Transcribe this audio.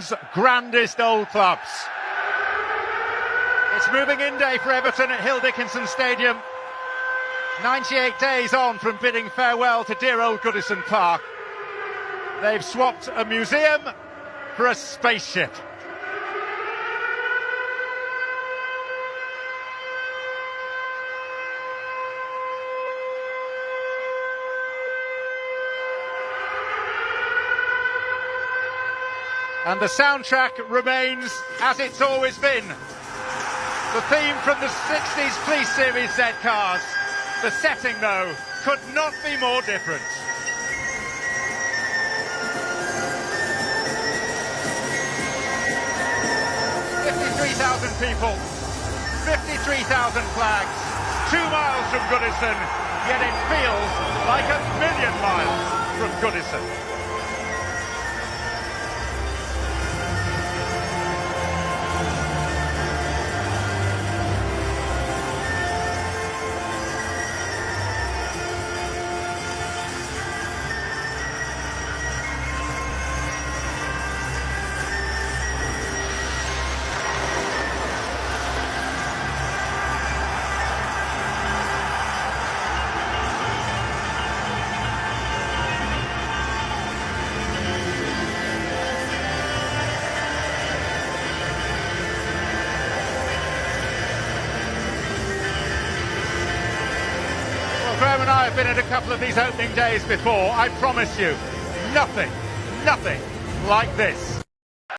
England's grandest old clubs. It's moving in day for Everton at Hill Dickinson Stadium. 98 days on from bidding farewell to dear old Goodison Park. They've swapped a museum for a spaceship. And the soundtrack remains as it's always been. The theme from the 60s Police Series Z cars. The setting, though, could not be more different. People, 53,000 flags, 2 miles from Goodison, yet it feels like a million miles from Goodison. Graham and I have been at a couple of these opening days before. I promise you, nothing like this.